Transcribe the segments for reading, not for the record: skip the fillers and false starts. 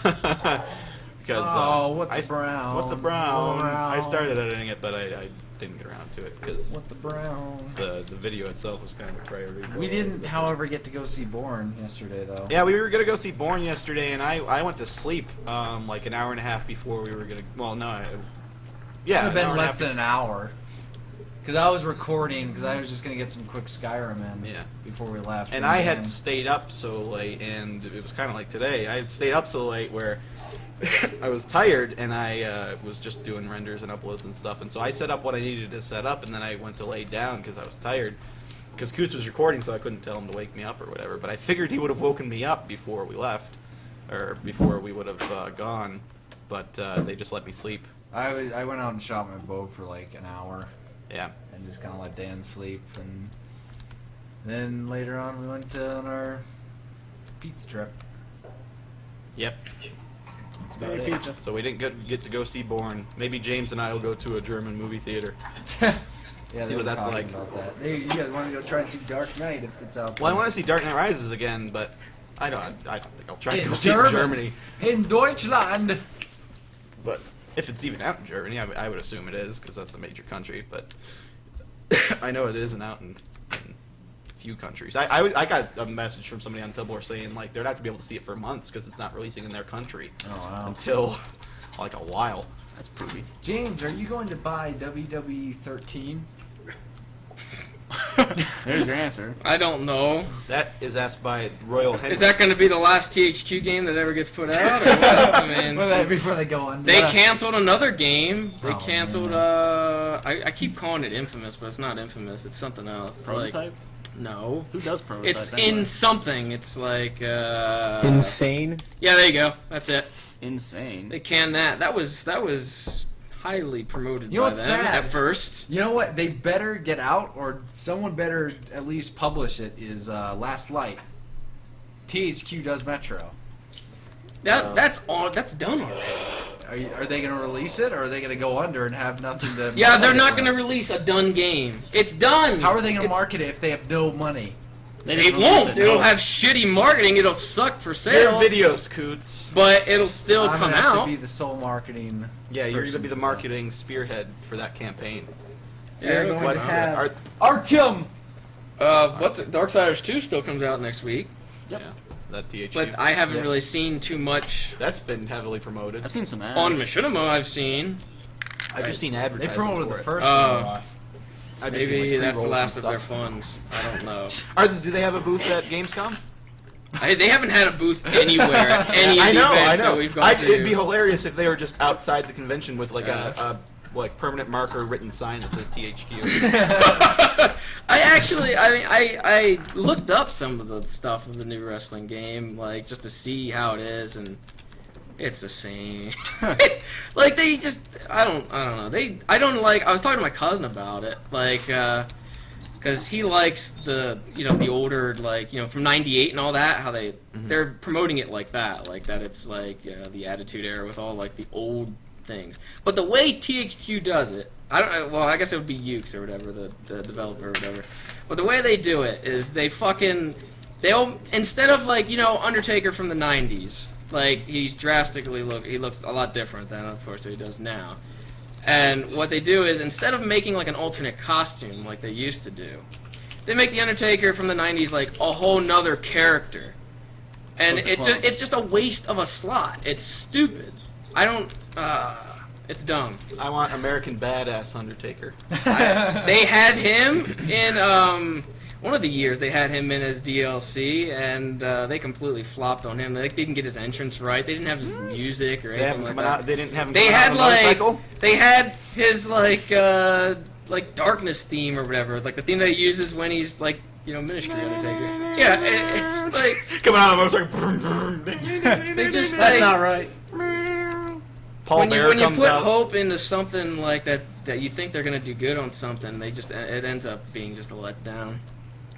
Because what the brown? What the brown? Brown. I started editing it, but I didn't get around to it because What the brown? the video itself was kind of a priority. We didn't, however, get to go see Bourne yesterday, though. Yeah, we were gonna go see Bourne yesterday, and I went to sleep like an hour and a half before we were gonna. Well, no, yeah, It would have an hour been and a less half than an hour. Because I was recording, because I was just going to get some quick Skyrim in Yeah. before we left. And I had stayed up so late, and it was kind of like today. I had stayed up so late where I was tired, and I was just doing renders and uploads and stuff. And so I set up what I needed to set up, and then I went to lay down because I was tired. Because Coots was recording, so I couldn't tell him to wake me up or whatever. But I figured he would have woken me up before we left, or before we would have gone. But they just let me sleep. I went out and shot my bow for like an hour. Yeah. And just kind of let Dan sleep. And then later on, we went on our pizza trip. Yep. That's about it. Pizza. So we didn't get to go see Bourne. Maybe James and I will go to a German movie theater. Yeah, See they what were that's talking like. about that. Hey, you guys want to go try and see Dark Knight if it's out there? Well, I want to see Dark Knight Rises again, but I don't think I'll try to In go see it in Germany. In Deutschland! But if it's even out in Germany, I would assume it is, because that's a major country. But I know it isn't out in a few countries. I got a message from somebody on Tumblr saying like they're not going to be able to see it for months because it's not releasing in their country until like a while. That's poopy. James, are you going to buy WWE 13? There's your answer. I don't know. That is asked by Royal Henry. Is that going to be the last THQ game that ever gets put out? Or what? I mean, Before they go on. they canceled another game. They Oh, canceled. man. I keep calling it Infamous, but it's not Infamous. It's something else. It's Prototype? Like, no. Who does prototype? It's anyway? in something. It's like. Insane. Yeah, there you go. That's it. Insane. They canned that. That was highly promoted You know by what's them sad? at first. You know what? They better get out, or someone better at least publish it. Is Last Light? THQ does Metro. That's all. That's done already. Are they going to release it, or are they going to go under and have nothing to? Yeah, they're market not it going to with? release a done game. It's done. How are they going to It's- market it if they have no money? They just release won't. it, It'll no. have shitty marketing. It'll suck for Their sales. videos, Coots? But it'll still I'm come gonna have out. to be the sole marketing. Yeah, you're going to person be the for marketing spearhead for that campaign. They're going What, to have are- Artyom. What's it? Darksiders 2 still comes out next week, Yeah, that THQ. but I haven't Yeah. really seen too much That's been heavily promoted. I've seen some ads. on Machinima. I've seen. I've just seen They advertisements promoted for the it. first one a lot. I've just seen, Maybe like, that's the pre-rolls last and of their stuff. funds. I don't know. Do they have a booth at Gamescom? They haven't had a booth anywhere at any of the events that we've gone to. It'd be hilarious if they were just outside the convention with like Yeah. a like permanent marker written sign that says THQ. I looked up some of the stuff of the new wrestling game, like just to see how it is, and it's the same. Like they just, I don't know. I was talking to my cousin about it, like, because he likes the older, like, from '98 and all that. How they're promoting it like that it's like the Attitude Era with all like the old things. But the way THQ does it, I guess it would be Ukes or whatever, the developer or whatever. But the way they do it is they'll instead of like Undertaker from the '90s, like he looks a lot different than of course he does now. And what they do is instead of making like an alternate costume like they used to do, they make the Undertaker from the '90s like a whole nother character. And it's just a waste of a slot. It's stupid. It's dumb. I want American Badass Undertaker. They had him in one of the years. They had him in as DLC, and they completely flopped on him. They didn't get his entrance right. They didn't have his music or They anything haven't like come that. out. They didn't have him They come out had on a motorcycle. they had his like darkness theme or whatever, like the theme that he uses when he's like Ministry Undertaker. Yeah, it's like coming out on a motorcycle. they just That's like, not right. Paul when Bearer you comes put out. hope into something like that you think they're gonna do good on something, it ends up being just a letdown.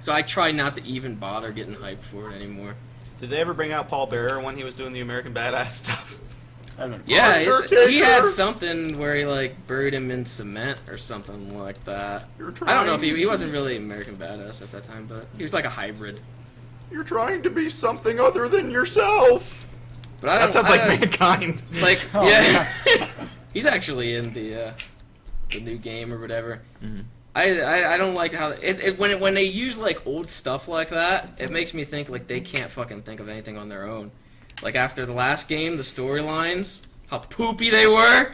So I try not to even bother getting hyped for it anymore. Did they ever bring out Paul Bearer when he was doing the American Badass stuff? Yeah, Undertaker! he had something where he like buried him in cement or something like that. I don't know if he wasn't really American Badass at that time, but he was like a hybrid. You're trying to be something other than yourself. But I That don't, sounds like I don't- Mankind. Like, Oh, yeah. He's actually in the new game or whatever. Mhm. I don't like how when they use like old stuff like that, it makes me think like they can't fucking think of anything on their own. Like after the last game, the storylines, how poopy they were.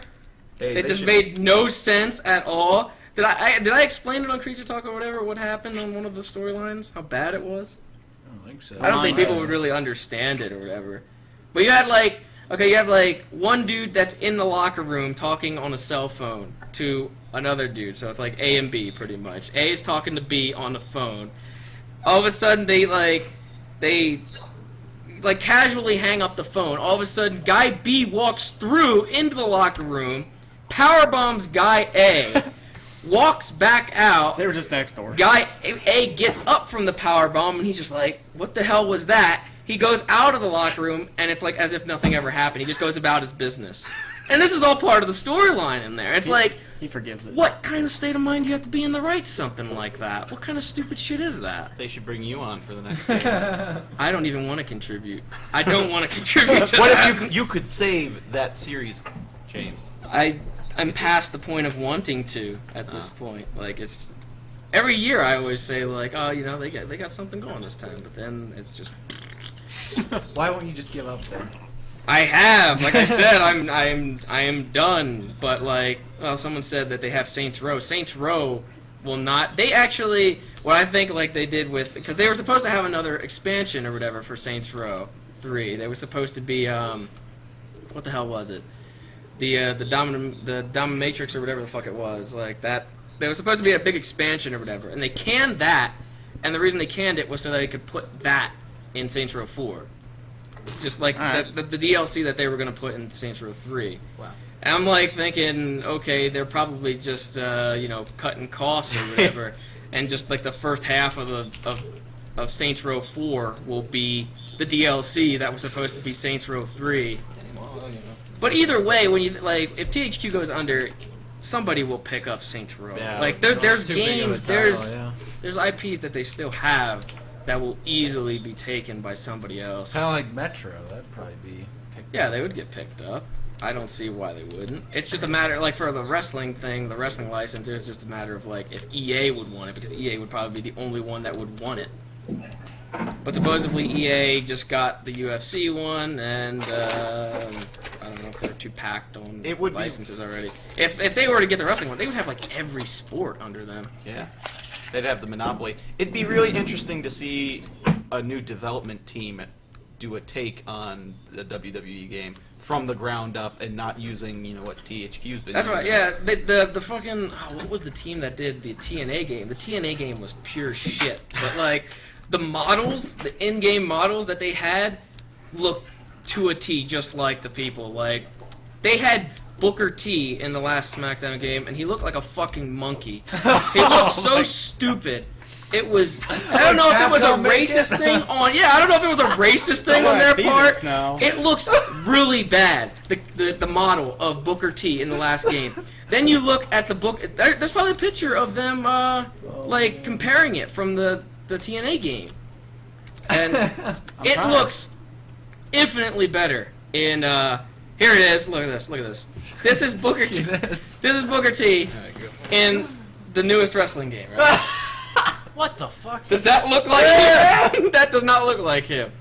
Hey, It they just should- made no sense at all. Did I explain it on Creature Talk or whatever? What happened on one of the storylines? How bad it was? I don't think so. I don't think Yes. people would really understand it or whatever. But you had like one dude that's in the locker room talking on a cell phone to another dude. So it's like A and B pretty much. A is talking to B on the phone. All of a sudden they casually hang up the phone. All of a sudden guy B walks through into the locker room, power bombs guy A, walks back out. They were just next door. Guy A gets up from the power bomb and he's just like, what the hell was that? He goes out of the locker room and it's like as if nothing ever happened. He just goes about his business. And this is all part of the storyline in there. It's like, He forgives it. what kind of state of mind do you have to be in to write something like that? What kind of stupid shit is that? They should bring you on for the next game. I don't even want to contribute. I don't want to contribute to What that. if you could save that series, James? I'm past the point of wanting to at this point. Like it's every year I always say like, oh, you know, they got something going this time, but then it's just Why won't you just give up then? I have, like I said, I am done. But like, well, someone said that they have Saints Row. Saints Row will not. They actually, what I think like they did with, because they were supposed to have another expansion or whatever for Saints Row 3. They were supposed to be what the hell was it? The Dominatrix or whatever the fuck it was, like that. There was supposed to be a big expansion or whatever, and they canned that. And the reason they canned it was so they could put that in Saints Row 4. Just like Alright. the DLC that they were going to put in Saints Row 3. Wow. And I'm like thinking, okay, they're probably just cutting costs or whatever, and just like the first half of Saints Row 4 will be the DLC that was supposed to be Saints Row 3. But either way, when you like, if THQ goes under, somebody will pick up Saints Row. Yeah, like No, there's it's too big of a games, title, there's IPs that they still have that will easily be taken by somebody else. Kind of like Metro. That'd probably be. Yeah, they would get picked up. I don't see why they wouldn't. It's just a matter, like for the wrestling thing, the wrestling license, it's just a matter of like if EA would want it, because EA would probably be the only one that would want it. But supposedly EA just got the UFC one, and I don't know if they're too packed on It would be- licenses already. If they were to get the wrestling one, they would have like every sport under them. Yeah. They'd have the monopoly. It'd be really interesting to see a new development team do a take on the WWE game from the ground up and not using, what THQ's been That's doing. right. Yeah, the fucking what was the team that did the TNA game? The TNA game was pure shit. But like the models, the in-game models that they had, looked to a T just like the people. Like they had Booker T in the last SmackDown game, and he looked like a fucking monkey. He looked so stupid. It was. I don't know if it was a racist thing on. Yeah, I don't know if it was a racist thing on their see part. this now. It looks really bad. The model of Booker T in the last game. Then you look at the book. There's probably a picture of them like comparing it from the TNA game, and it trying. looks infinitely better. In here it is. Look at this. Look at this. This is Booker T. This is Booker T in the newest wrestling game. Right? What the fuck? Does that look like him? That does not look like him.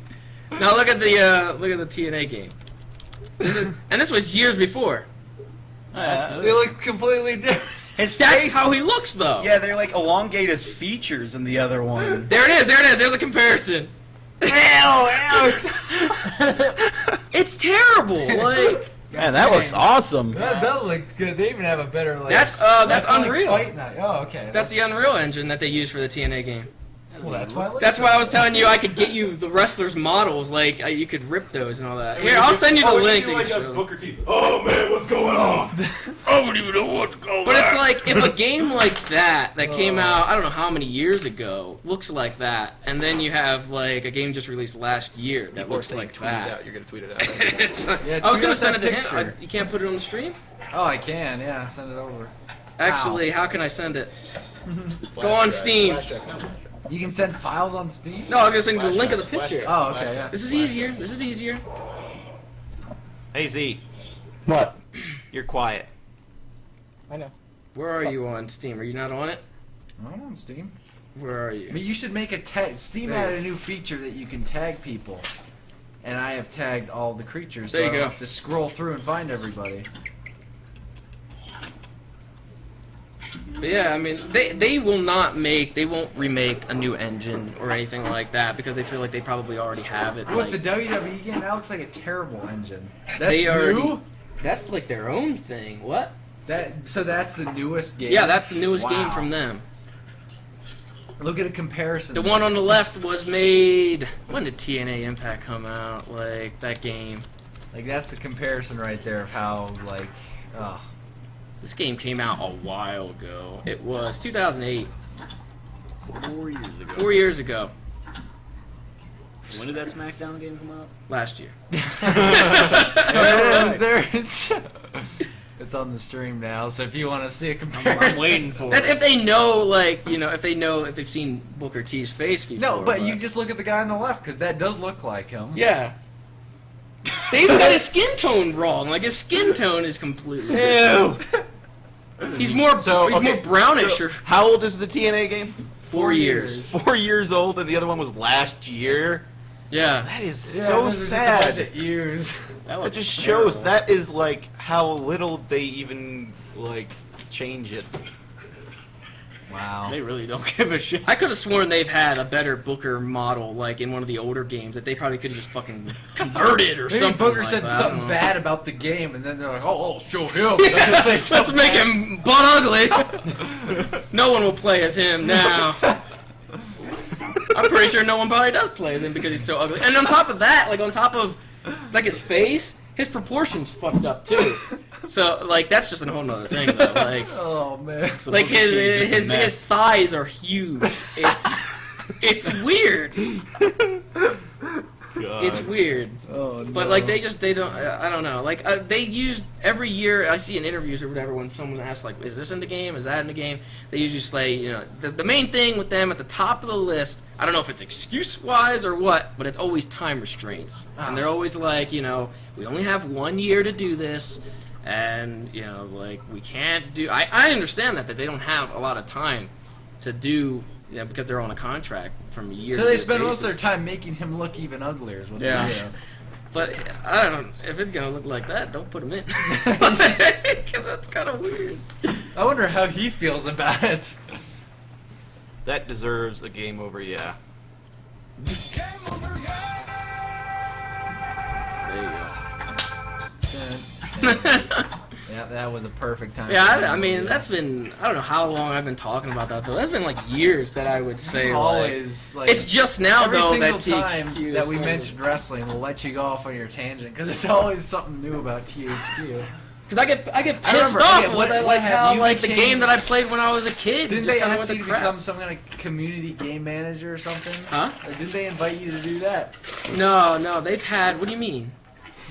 Now look at the TNA game. And this was years before. They look completely different. His That's face, how he looks, though. yeah, they're like elongate his features in the other one. There it is. There it is. There's a comparison. It's terrible. Like Man, that looks awesome. That does look good. They even have a better like. That's like, Unreal. Fight night. Oh, okay. That's the Unreal Engine that they use for the TNA game. Well, that's why. It looks That's so why I was good. telling you I could get you the wrestlers' models. Like you could rip those and all that. Here, I'll send you the link so you can show them. Booker T. Oh man, what's going on? I don't even know what's going on. But it's like if a game like that came out, I don't know how many years ago, looks like that, and then you have like a game just released last year that People are looks saying like tweet it that. out. You're gonna tweet it out. It's like- Yeah, I was tweet gonna out send it that to him. picture. You can't put it on the stream. Oh, I can. Yeah, send it over. Actually, how can I send it? Go on Steam. You can send files on Steam. No, I was gonna send you the link of the picture. Oh, okay. Yeah. This is easier. This is easier. Hey Z, What? you're quiet. I know. Where are you on Steam? Are you not on it? I'm on Steam. Where are I you? mean, you should make a tag. Steam There. added a new feature that you can tag people, and I have tagged all the creatures, so There you I don't go. have to scroll through and find everybody. But yeah, I mean, they won't remake a new engine or anything like that because they feel like they probably already have it. What, Like, the WWE game? That looks like a terrible engine. That's They already- new? that's like their own thing. What? So that's the newest game? Yeah, that's the newest game Wow. from them. Look at a comparison. The one on the left was made. When did TNA Impact come out? Like that game. Like, that's the comparison right there of how, like, ugh. This game came out a while ago. It was 2008, 4 years ago. 4 years ago, When did that SmackDown game come out? last year. There it is, there it's, it's on the stream now, so if you want to see a comparison. I'm waiting for That's it. if they know, like, you know, if they've seen Booker T's face before. No, but you just look at the guy on the left, because that does look like him. Yeah. They even got his skin tone wrong. Like his skin tone is completely Ew. He's more So, okay, more brownish so or how old is the TNA game? 4 years. 4 years old, and the other one was last year. Yeah. That is Yeah, so this is just a bunch sad. of ears. That just shows that is like how little they even like change it. Wow. They really don't give a shit. I could have sworn they've had a better Booker model, like in one of the older games, that they probably could have just fucking converted or Maybe something. Booker like said that. I don't something know. bad about the game, and then they're like, "Oh, I'll show him." Let's say Let's something make bad. him butt ugly. No one will play as him now. I'm pretty sure no one probably does play as him because he's so ugly. And on top of that, like on top of like his face, his proportions fucked up too. So like that's just a whole nother thing though. Like Oh man. So like Booker T is just a mess. his thighs are huge. It's weird. It's weird. Oh no. But like they don't I don't know, like they use every year I see in interviews or whatever when someone asks like, is this in the game, is that in the game, they usually say, you know, the main thing with them at the top of the list, I don't know if it's excuse wise or what, but it's always time restraints. And they're always like, you know, we only have 1 year to do this, and you know, like we can't do I understand that they don't have a lot of time to do, you know, because they're on a contract from a year So to they year spend most of their basis. time making him look even uglier. Is what Yeah. they do. But I don't. If it's gonna look like that, don't put him in. Because that's kind of weird. I wonder how he feels about it. That deserves a game over, yeah. There you go. Yeah, that was a perfect time. Yeah, for I mean him. that's been. I don't know how long I've been talking about that though. That's been like years that I would say. Like, always like it's just now every though single that time THQ that is we like- mentioned wrestling, we'll let you go off on your tangent because it's always something new about THQ. Because I get I pissed remember, off okay, with what like have how you like the became- game that I played when I was a kid. Didn't just they kinda ask went you to to crap. become some kind of community game manager or something? Huh? Or didn't they invite you to do that? No, they've had. What do you mean?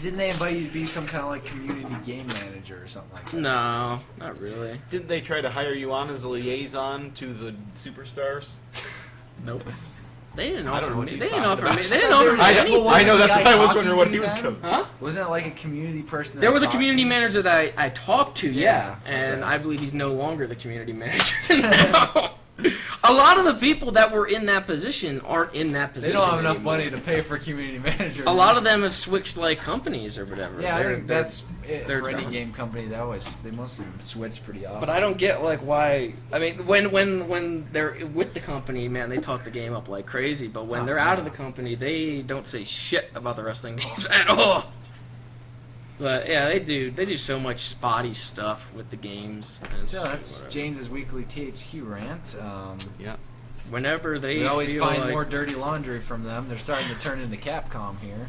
Didn't they invite you to be some kind of like community game manager or something like that? No, not really. Didn't they try to hire you on as a liaison to the superstars? Nope. They didn't I don't offer know what me. he's They didn't talking offer about. me. They didn't offer me I know- anything. well, I know, the that's guy why I was talking wondering what to he you was then? coming. Huh? Wasn't it like a community person? that There was a talking community to you? manager that I talked to, yeah, Yeah, and okay. I believe he's no longer the community manager now. A lot of the people that were in that position aren't in that They position. don't have enough anymore. money to pay for a community manager. A lot of them have switched like companies or whatever. Yeah, I They're- think that's it they're for any done. game company. They must have switched pretty often. But I don't get like why. I mean, when they're with the company, man, they talk the game up like crazy. But when Oh, they're out of yeah. the company, they don't say shit about the wrestling games at all. But yeah, they do so much spotty stuff with the games. And it's So just that's whatever. James's weekly THQ rant. Yeah. Whenever they We always feel find like, more dirty laundry from them. They're starting to turn into Capcom here.